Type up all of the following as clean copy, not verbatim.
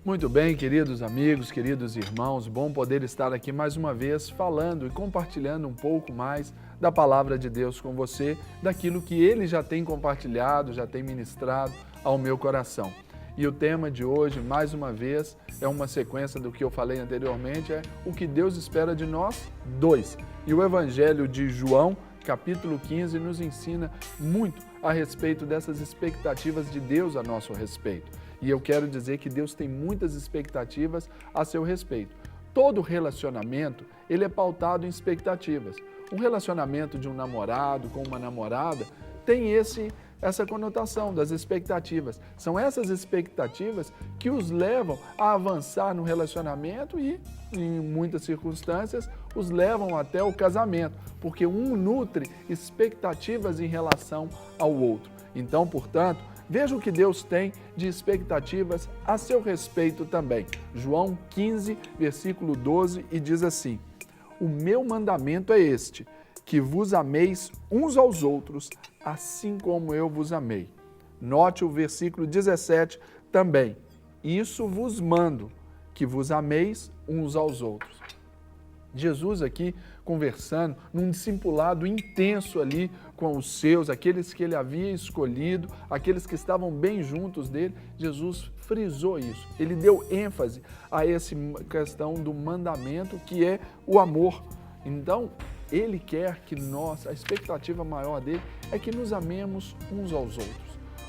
Muito bem, queridos amigos, queridos irmãos, bom poder estar aqui mais uma vez falando e compartilhando um pouco mais da palavra de Deus com você, daquilo que Ele já tem compartilhado, já tem ministrado ao meu coração. E o tema de hoje, mais uma vez, é uma sequência do que eu falei anteriormente, é o que Deus espera de nós, 2. E o Evangelho de João, capítulo 15, nos ensina muito a respeito dessas expectativas de Deus a nosso respeito. E eu quero dizer que Deus tem muitas expectativas a seu respeito. Todo relacionamento, ele é pautado em expectativas. Um relacionamento de um namorado com uma namorada tem essa conotação das expectativas. São essas expectativas que os levam a avançar no relacionamento e, em muitas circunstâncias, os levam até o casamento, porque um nutre expectativas em relação ao outro. Então, portanto, veja o que Deus tem de expectativas a seu respeito também. João 15, versículo 12, e diz assim: o meu mandamento é este, que vos ameis uns aos outros, assim como eu vos amei. Note o versículo 17 também. Isso vos mando, que vos ameis uns aos outros. Jesus aqui conversando num discipulado intenso ali com os seus, aqueles que ele havia escolhido, aqueles que estavam bem juntos dele, Jesus frisou isso. Ele deu ênfase a essa questão do mandamento que é o amor. Então, ele quer que nós, a expectativa maior dele é que nos amemos uns aos outros.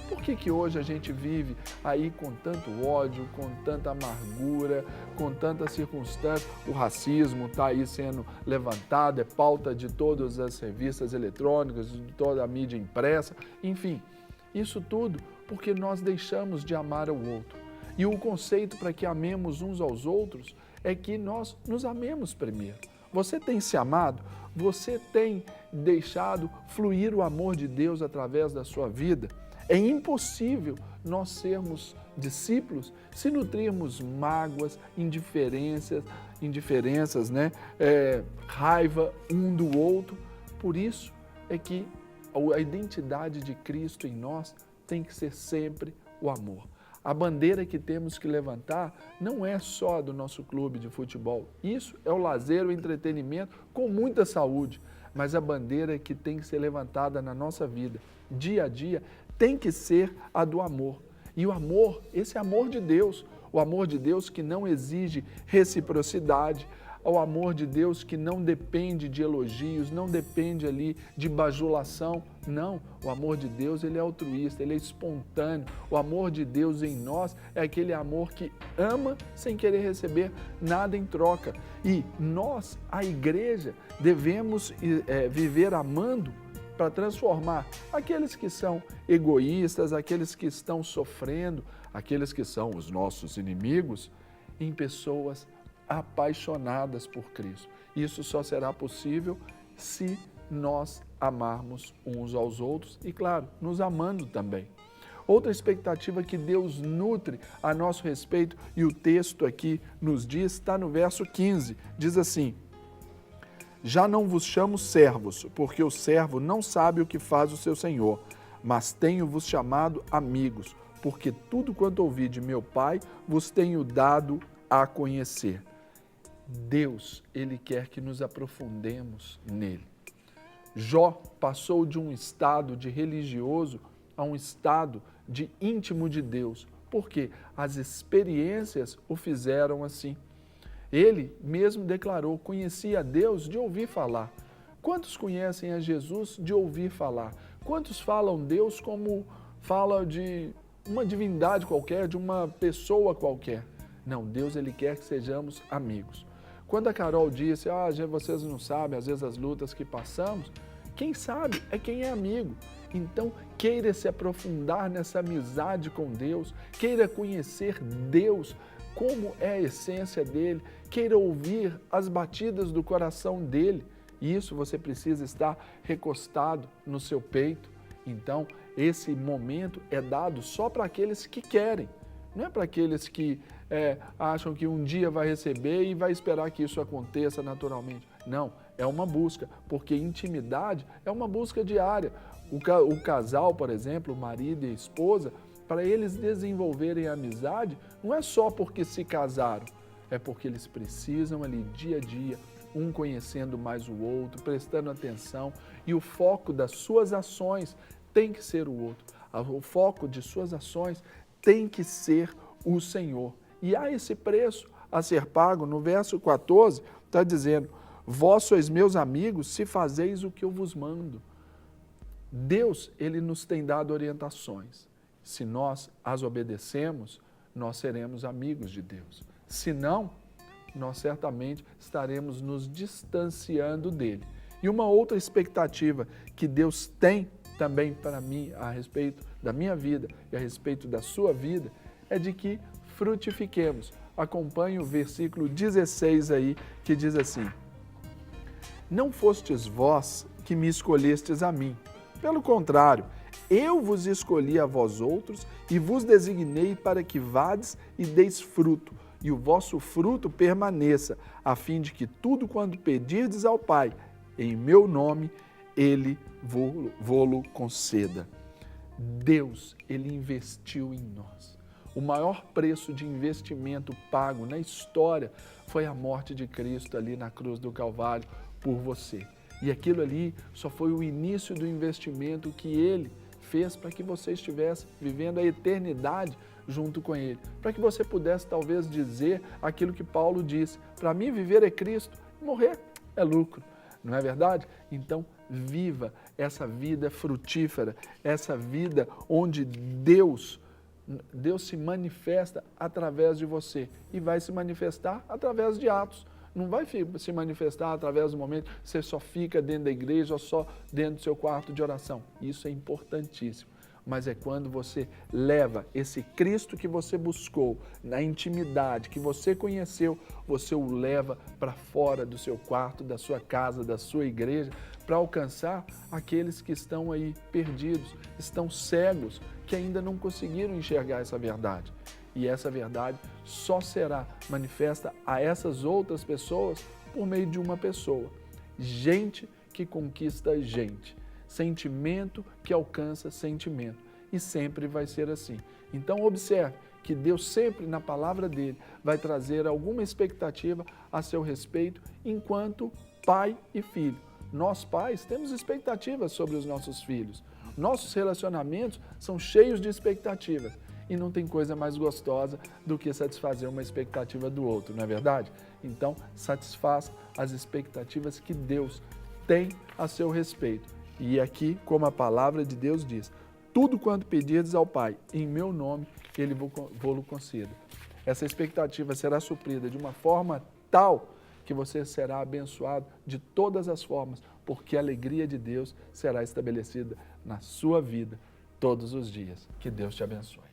Por que hoje a gente vive aí com tanto ódio, com tanta amargura, com tanta circunstância? O racismo está aí sendo levantado, é pauta de todas as revistas eletrônicas, de toda a mídia impressa, enfim. Isso tudo porque nós deixamos de amar o outro. E o conceito para que amemos uns aos outros é que nós nos amemos primeiro. Você tem se amado? Você tem deixado fluir o amor de Deus através da sua vida? É impossível nós sermos discípulos se nutrirmos mágoas, indiferenças, raiva um do outro. Por isso é que a identidade de Cristo em nós tem que ser sempre o amor. A bandeira que temos que levantar não é só do nosso clube de futebol. Isso é o lazer, o entretenimento com muita saúde. Mas a bandeira que tem que ser levantada na nossa vida, dia a dia, tem que ser a do amor. E o amor, esse amor de Deus, o amor de Deus que não exige reciprocidade, o amor de Deus que não depende de elogios, não depende ali de bajulação. Não, o amor de Deus ele é altruísta, ele é espontâneo. O amor de Deus em nós é aquele amor que ama sem querer receber nada em troca. E nós, a igreja, devemos viver amando para transformar aqueles que são egoístas, aqueles que estão sofrendo, aqueles que são os nossos inimigos, em pessoas apaixonadas por Cristo. Isso só será possível se nós amarmos uns aos outros e, claro, nos amando também. Outra expectativa que Deus nutre a nosso respeito, e o texto aqui nos diz, está no verso 15, diz assim: já não vos chamo servos, porque o servo não sabe o que faz o seu senhor, mas tenho-vos chamado amigos, porque tudo quanto ouvi de meu Pai vos tenho dado a conhecer. Deus, Ele quer que nos aprofundemos nele. Jó passou de um estado de religioso a um estado de íntimo de Deus, porque as experiências o fizeram assim. Ele mesmo declarou, conhecia a Deus de ouvir falar. Quantos conhecem a Jesus de ouvir falar? Quantos falam Deus como fala de uma divindade qualquer, de uma pessoa qualquer? Não, Deus ele quer que sejamos amigos. Quando a Carol disse, vocês não sabem, às vezes as lutas que passamos, quem sabe é quem é amigo. Então, queira se aprofundar nessa amizade com Deus, queira conhecer Deus, como é a essência dele, queira ouvir as batidas do coração dele. E isso você precisa estar recostado no seu peito. Então, esse momento é dado só para aqueles que querem. Não é para aqueles que acham que um dia vai receber e vai esperar que isso aconteça naturalmente. Não, é uma busca, porque intimidade é uma busca diária. O casal, por exemplo, o marido e a esposa, para eles desenvolverem a amizade, não é só porque se casaram, é porque eles precisam ali dia a dia, um conhecendo mais o outro, prestando atenção, e o foco das suas ações tem que ser o outro. O foco de suas ações tem que ser o Senhor. E há esse preço a ser pago. No verso 14, está dizendo, vós sois meus amigos se fazeis o que eu vos mando. Deus, Ele nos tem dado orientações. Se nós as obedecemos, nós seremos amigos de Deus. Se não, nós certamente estaremos nos distanciando dele. E uma outra expectativa que Deus tem também para mim, a respeito da minha vida e a respeito da sua vida, é de que frutifiquemos. Acompanhe o versículo 16 aí, que diz assim, não fostes vós que me escolhestes a mim. Pelo contrário, eu vos escolhi a vós outros e vos designei para que vades e deis fruto, e o vosso fruto permaneça, a fim de que tudo quanto pedirdes ao Pai, em meu nome, Ele vô-lo conceda. Deus, Ele investiu em nós. O maior preço de investimento pago na história foi a morte de Cristo ali na cruz do Calvário por você. E aquilo ali só foi o início do investimento que Ele fez para que você estivesse vivendo a eternidade junto com Ele. Para que você pudesse talvez dizer aquilo que Paulo disse, para mim viver é Cristo, morrer é lucro. Não é verdade? Então, viva essa vida frutífera, essa vida onde Deus se manifesta através de você e vai se manifestar através de atos. Não vai se manifestar através do momento que você só fica dentro da igreja ou só dentro do seu quarto de oração. Isso é importantíssimo. Mas é quando você leva esse Cristo que você buscou, na intimidade, que você conheceu, você o leva para fora do seu quarto, da sua casa, da sua igreja, para alcançar aqueles que estão aí perdidos, estão cegos, que ainda não conseguiram enxergar essa verdade. E essa verdade só será manifesta a essas outras pessoas por meio de uma pessoa. Gente que conquista gente. Sentimento que alcança sentimento. E sempre vai ser assim. Então observe que Deus sempre na palavra dele vai trazer alguma expectativa a seu respeito enquanto pai e filho. Nós pais temos expectativas sobre os nossos filhos. Nossos relacionamentos são cheios de expectativas. E não tem coisa mais gostosa do que satisfazer uma expectativa do outro, não é verdade? Então, satisfaça as expectativas que Deus tem a seu respeito. E aqui, como a palavra de Deus diz, tudo quanto pedirdes ao Pai, em meu nome, Ele vô-lo conceda. Essa expectativa será suprida de uma forma tal que você será abençoado de todas as formas, porque a alegria de Deus será estabelecida na sua vida todos os dias. Que Deus te abençoe.